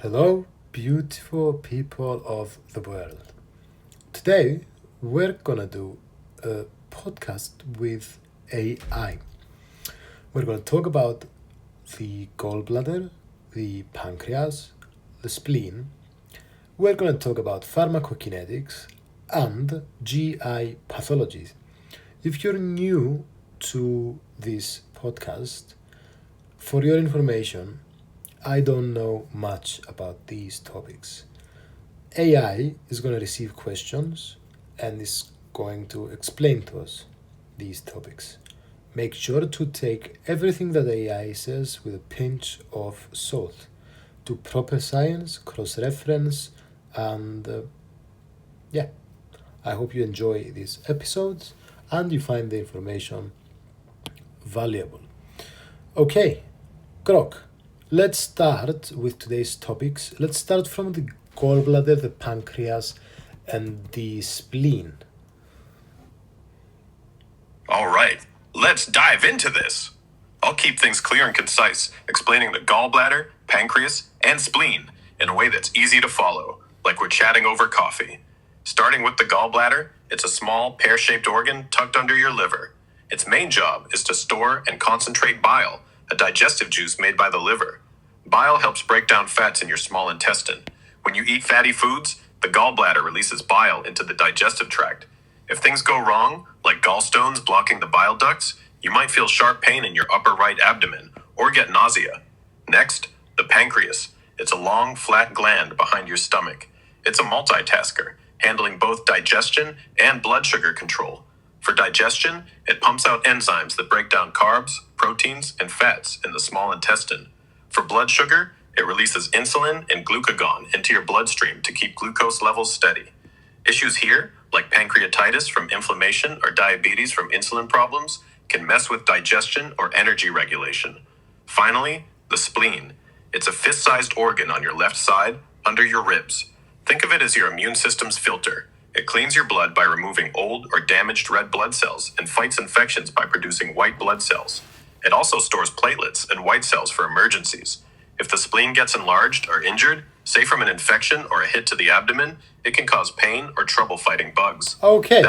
Hello, beautiful people of the world. Today, we're gonna do a podcast with AI. We're gonna talk about the gallbladder, the pancreas, the spleen. We're gonna talk about pharmacokinetics and GI pathologies. If you're new to this podcast, for your information, I don't know much about these topics. AI is going to receive questions and is going to explain to us these topics. Make sure to take everything that AI says with a pinch of salt. Do proper science, cross reference, and yeah, I hope you enjoy these episodes and you find the information valuable. Okay, Grok. Let's start with today's topics. Let's start from the gallbladder, the pancreas, and the spleen. All right, let's dive into this. I'll keep things clear and concise, explaining the gallbladder, pancreas, and spleen in a way that's easy to follow, like we're chatting over coffee. Starting with the gallbladder, it's a small, pear-shaped organ tucked under your liver. Its main job is to store and concentrate bile, a digestive juice made by the liver. Bile helps break down fats in your small intestine. When you eat fatty foods, the gallbladder releases bile into the digestive tract. If things go wrong, like gallstones blocking the bile ducts, you might feel sharp pain in your upper right abdomen or get nausea. Next, the pancreas. It's a long, flat gland behind your stomach. It's a multitasker, handling both digestion and blood sugar control. For digestion, it pumps out enzymes that break down carbs, proteins, and fats in the small intestine. For blood sugar, it releases insulin and glucagon into your bloodstream to keep glucose levels steady. Issues here, like pancreatitis from inflammation or diabetes from insulin problems, can mess with digestion or energy regulation. Finally, the spleen. It's a fist-sized organ on your left side, under your ribs. Think of it as your immune system's filter. It cleans your blood by removing old or damaged red blood cells and fights infections by producing white blood cells. It also stores platelets and white cells for emergencies. If the spleen gets enlarged or injured, say from an infection or a hit to the abdomen, it can cause pain or trouble fighting bugs. Okay.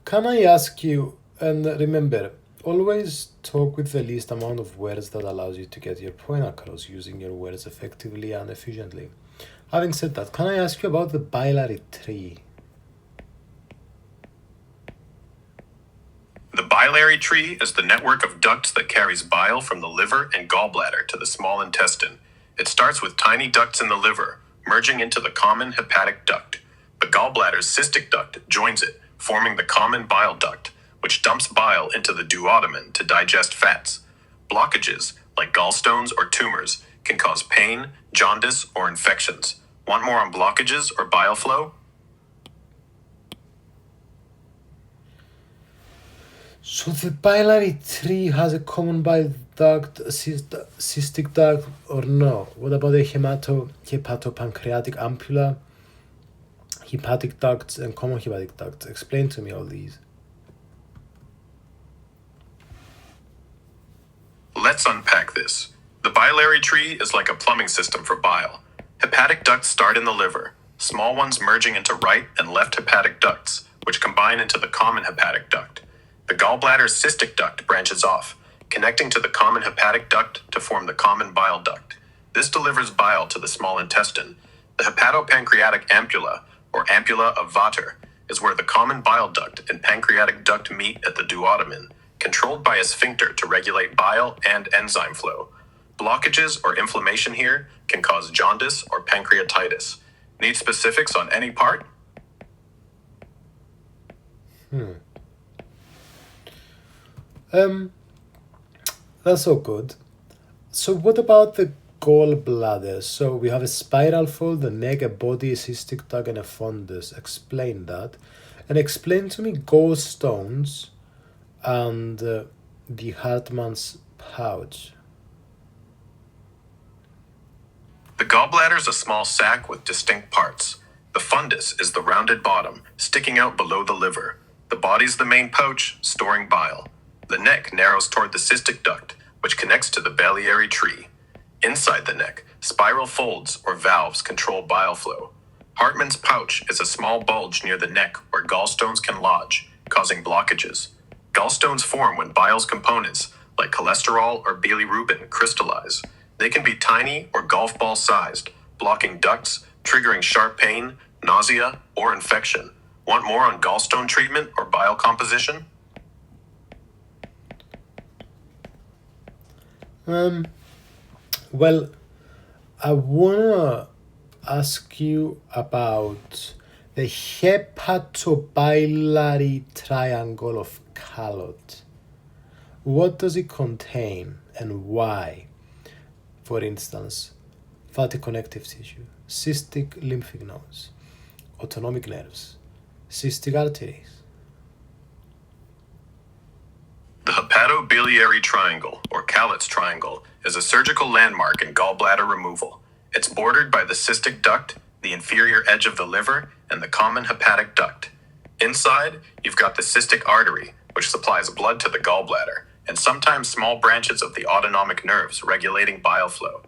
Can I ask you, and remember, always talk with the least amount of words that allows you to get your point across, using your words effectively and efficiently. Having said that, can I ask you about the biliary tree? The biliary tree is the network of ducts that carries bile from the liver and gallbladder to the small intestine. It starts with tiny ducts in the liver, merging into the common hepatic duct. The gallbladder's cystic duct joins it, forming the common bile duct, which dumps bile into the duodenum to digest fats. Blockages, like gallstones or tumors, can cause pain, jaundice, or infections. Want more on blockages or bile flow? So the biliary tree has a common bile duct, cystic duct, or no? What about the hepatopancreatic ampulla, hepatic ducts, and common hepatic ducts? Explain to me all these. Let's unpack this. The biliary tree is like a plumbing system for bile. Hepatic ducts start in the liver, small ones merging into right and left hepatic ducts, which combine into the common hepatic duct. The gallbladder's cystic duct branches off, connecting to the common hepatic duct to form the common bile duct. This delivers bile to the small intestine. The hepatopancreatic ampulla, or ampulla of Vater, is where the common bile duct and pancreatic duct meet at the duodenum, controlled by a sphincter to regulate bile and enzyme flow. Blockages or inflammation here can cause jaundice or pancreatitis. Need specifics on any part? That's all good. So what about the gallbladder? So we have a spiral fold, a neck, a body, a cystic duct, and a fundus. Explain that. And explain to me gallstones and the Hartmann's pouch. The gallbladder is a small sac with distinct parts. The fundus is the rounded bottom, sticking out below the liver. The body's the main pouch, storing bile. The neck narrows toward the cystic duct, which connects to the biliary tree. Inside the neck, Spiral folds or valves control bile flow. Hartmann's pouch is a small bulge near the neck where gallstones can lodge, causing blockages. Gallstones form when bile's components, like cholesterol or bilirubin, crystallize. They can be tiny or golf ball sized, blocking ducts, triggering sharp pain, nausea, or infection. Want more on gallstone treatment or bile composition? Well, I wanna ask you about the hepatobiliary triangle of Callot. What does it contain and why? For instance, fatty connective tissue, cystic lymphatic nodes, autonomic nerves, cystic arteries. The hepatobiliary triangle, or Callot's triangle, is a surgical landmark in gallbladder removal. It's bordered by the cystic duct, the inferior edge of the liver, and the common hepatic duct. Inside, you've got the cystic artery, which supplies blood to the gallbladder, and sometimes small branches of the autonomic nerves regulating bile flow.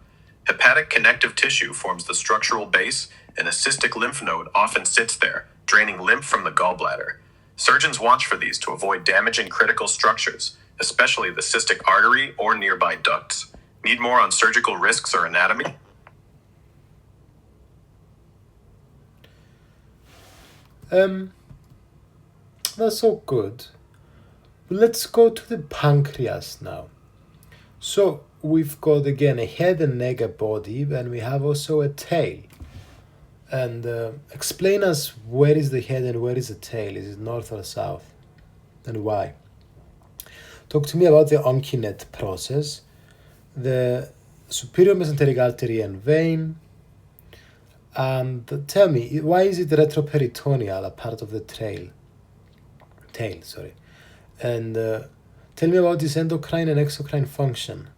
Hepatic connective tissue forms the structural base, and a cystic lymph node often sits there, draining lymph from the gallbladder. Surgeons watch for these to avoid damaging critical structures, especially the cystic artery or nearby ducts. Need more on surgical risks or anatomy? That's all good. Let's go to the pancreas now. So we've got again a head and neck, a body, and we have also a tail. And explain us where is the head and where is the tail? Is it north or south? And why? Talk to me about the onkinet process, the superior mesenteric artery and vein, and tell me, why is it retroperitoneal, a part of the tail? And tell me about this endocrine and exocrine function.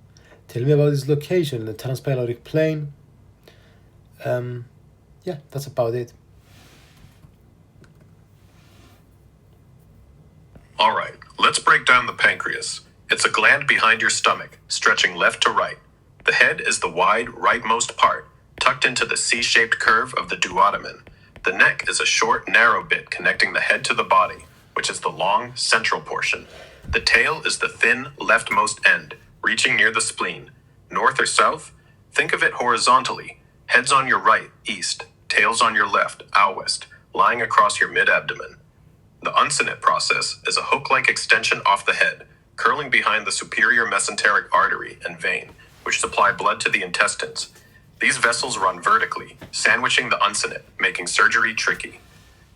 Tell me about its location in the transpyloric plane. Yeah, that's about it. All right, let's break down the pancreas. It's a gland behind your stomach, stretching left to right. The head is the wide rightmost part, tucked into the C-shaped curve of the duodenum. The neck is a short, narrow bit connecting the head to the body, which is the long, central portion. The tail is the thin, leftmost end, reaching near the spleen. North or south? Think of it horizontally. Head's on your right, east. Tails on your left, west, lying across your mid-abdomen. The uncinate process is a hook-like extension off the head, curling behind the superior mesenteric artery and vein, which supply blood to the intestines. These vessels run vertically, sandwiching the uncinate, making surgery tricky.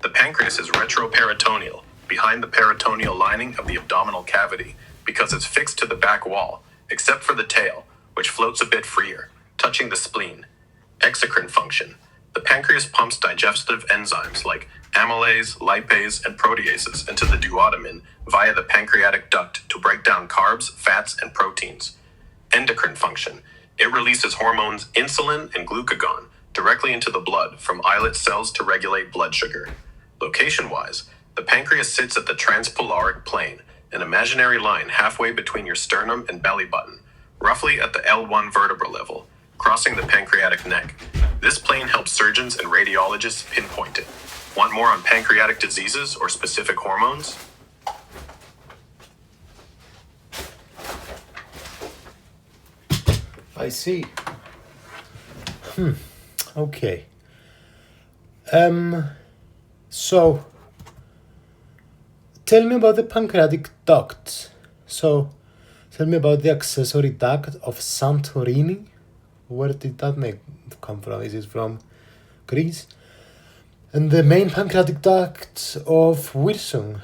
The pancreas is retroperitoneal, behind the peritoneal lining of the abdominal cavity, because it's fixed to the back wall, except for the tail, which floats a bit freer, touching the spleen. Exocrine function. The pancreas pumps digestive enzymes like amylase, lipase, and proteases into the duodenum via the pancreatic duct to break down carbs, fats, and proteins. Endocrine function. It releases hormones insulin and glucagon directly into the blood from islet cells to regulate blood sugar. Location-wise, the pancreas sits at the transpyloric plane, an imaginary line halfway between your sternum and belly button, roughly at the L1 vertebra level, crossing the pancreatic neck. This plane helps surgeons and radiologists pinpoint it. Want more on pancreatic diseases or specific hormones? I see. Okay. So tell me about the pancreatic duct. So tell me about the accessory duct of Santorini. Where did that name come from? Is it from Greece? And the main pancreatic duct of Wilson.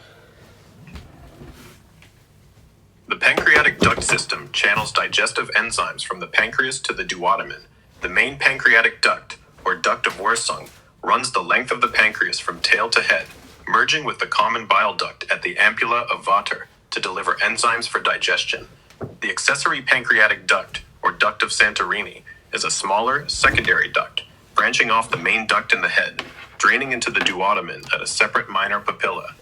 The pancreatic duct system channels digestive enzymes from the pancreas to the duodenum. The main pancreatic duct, or duct of Wirsung, runs the length of the pancreas from tail to head, merging with the common bile duct at the ampulla of Vater to deliver enzymes for digestion. The accessory pancreatic duct, or duct of Santorini, is a smaller, secondary duct, branching off the main duct in the head, draining into the duodenum at a separate minor papilla.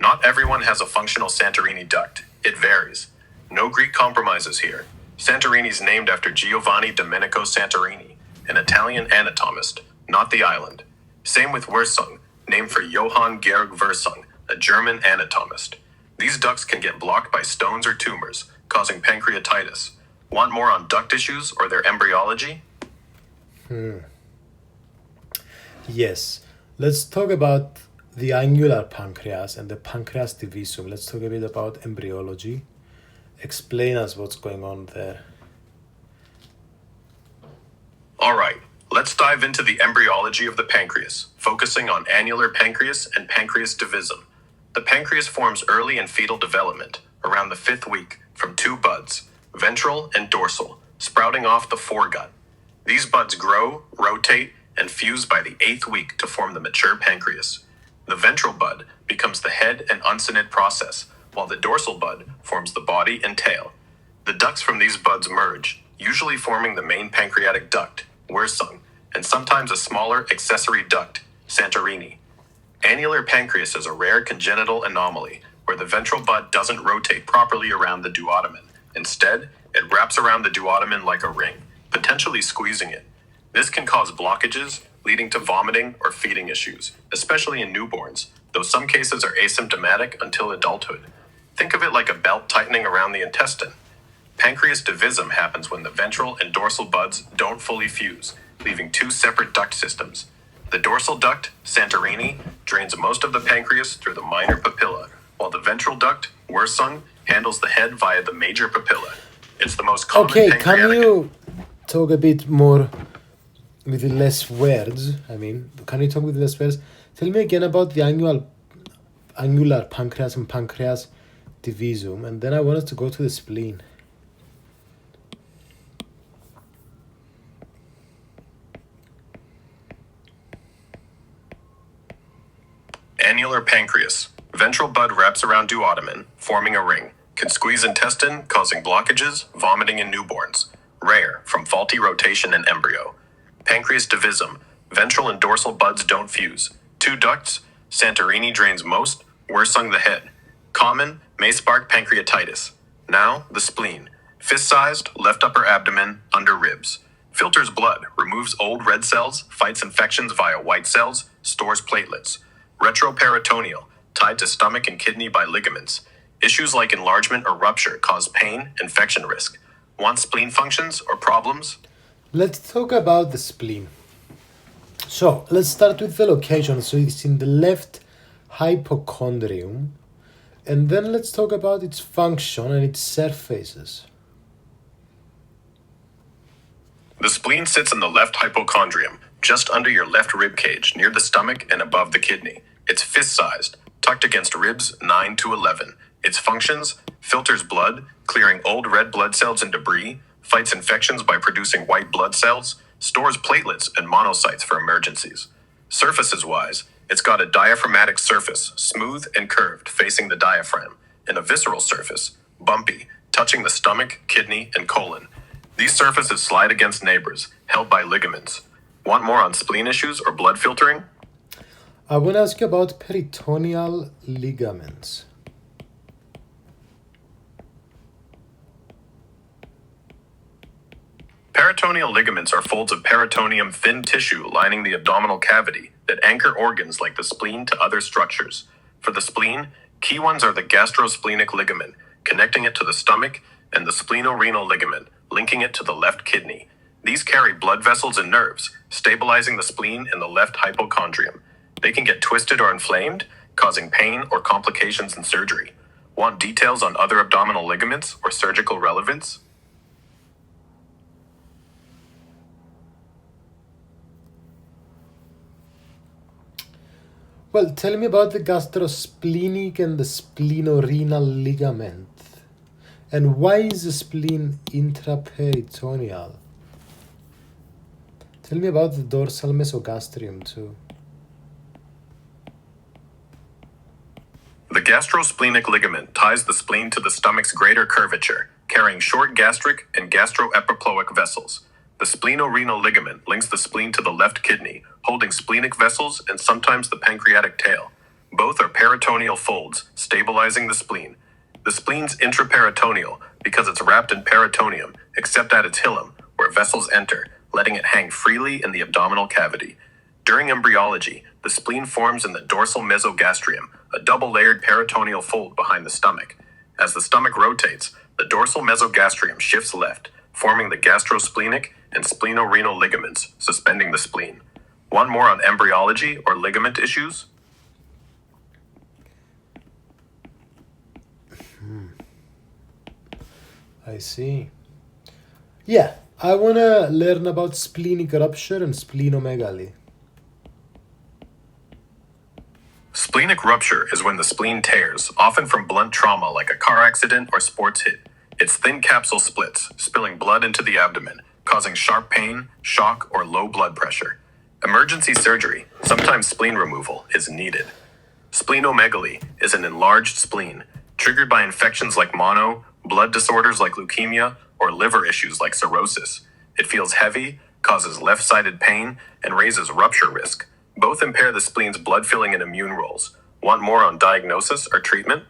Not everyone has a functional Santorini duct. It varies. No Greek compromises here. Santorini is named after Giovanni Domenico Santorini, an Italian anatomist, not the island. Same with Wirsung, named for Johann Georg Wirsung, a German anatomist. These ducts can get blocked by stones or tumors, causing pancreatitis. Want more on duct issues or their embryology? Yes. Let's talk about the angular pancreas and the pancreas divisum. Let's talk a bit about embryology. Explain us what's going on there. All right, let's dive into the embryology of the pancreas, focusing on annular pancreas and pancreas divisum. The pancreas forms early in fetal development, around the 5th week, from 2 buds, ventral and dorsal, sprouting off the foregut. These buds grow, rotate, and fuse by the 8th week to form the mature pancreas. The ventral bud becomes the head and uncinate process, while the dorsal bud forms the body and tail. The ducts from these buds merge, usually forming the main pancreatic duct, Wirsung, and sometimes a smaller accessory duct, Santorini. Annular pancreas is a rare congenital anomaly where the ventral bud doesn't rotate properly around the duodenum. Instead, it wraps around the duodenum like a ring, potentially squeezing it. This can cause blockages, leading to vomiting or feeding issues, especially in newborns, though some cases are asymptomatic until adulthood. Think of it like a belt tightening around the intestine. Pancreas divisum happens when the ventral and dorsal buds don't fully fuse, leaving 2 separate duct systems. The dorsal duct, Santorini, drains most of the pancreas through the minor papilla, while the ventral duct, Wirsung, handles the head via the major papilla. It's the most common Okay, can pancreatic... you talk a bit more with less words? Can you talk with less words? Tell me again about the angular pancreas and pancreas divisum, and then I want us to go to the spleen. Annular pancreas. Ventral bud wraps around duodenum, forming a ring. Can squeeze intestine, causing blockages, vomiting in newborns. Rare, from faulty rotation in embryo. Pancreas divisum. Ventral and dorsal buds don't fuse. 2 ducts. Santorini drains most. Wirsung the head. Common, may spark pancreatitis. Now, the spleen. Fist-sized, left upper abdomen, under ribs. Filters blood, removes old red cells, fights infections via white cells, stores platelets. Retroperitoneal, tied to stomach and kidney by ligaments. Issues like enlargement or rupture cause pain, infection risk. Want spleen functions or problems? Let's talk about the spleen. So, let's start with the location. So, it's in the left hypochondrium. And then let's talk about its function and its surfaces. The spleen sits in the left hypochondrium, just under your left rib cage, near the stomach and above the kidney. It's fist-sized, tucked against ribs 9 to 11. Its functions: filters blood, clearing old red blood cells and debris, fights infections by producing white blood cells, stores platelets and monocytes for emergencies. Surfaces-wise, it's got a diaphragmatic surface, smooth and curved, facing the diaphragm, and a visceral surface, bumpy, touching the stomach, kidney, and colon. These surfaces slide against neighbors, held by ligaments. Want more on spleen issues or blood filtering? I want to ask you about peritoneal ligaments. Peritoneal ligaments are folds of peritoneum thin tissue lining the abdominal cavity that anchor organs like the spleen to other structures. For the spleen, key ones are the gastrosplenic ligament, connecting it to the stomach, and the splenorenal ligament, linking it to the left kidney. These carry blood vessels and nerves, stabilizing the spleen in the left hypochondrium. They can get twisted or inflamed, causing pain or complications in surgery. Want details on other abdominal ligaments or surgical relevance? Well, tell me about the gastrosplenic and the splenorenal ligament. And why is the spleen intraperitoneal? Tell me about the dorsal mesogastrium too. The gastrosplenic ligament ties the spleen to the stomach's greater curvature, carrying short gastric and gastroepiploic vessels. The splenorenal ligament links the spleen to the left kidney, holding splenic vessels and sometimes the pancreatic tail. Both are peritoneal folds, stabilizing the spleen. The spleen's intraperitoneal because it's wrapped in peritoneum, except at its hilum, where vessels enter, letting it hang freely in the abdominal cavity. During embryology, the spleen forms in the dorsal mesogastrium, a double-layered peritoneal fold behind the stomach. As the stomach rotates, the dorsal mesogastrium shifts left, forming the gastrosplenic and splenorenal ligaments, suspending the spleen. One more on embryology or ligament issues? I see. Yeah, I want to learn about splenic rupture and splenomegaly. Splenic rupture is when the spleen tears, often from blunt trauma like a car accident or sports hit. Its thin capsule splits, spilling blood into the abdomen, causing sharp pain, shock, or low blood pressure. Emergency surgery, sometimes spleen removal, is needed. Splenomegaly is an enlarged spleen, triggered by infections like mono, blood disorders like leukemia, or liver issues like cirrhosis. It feels heavy, causes left-sided pain, and raises rupture risk. Both impair the spleen's blood filling and immune roles. Want more on diagnosis or treatment?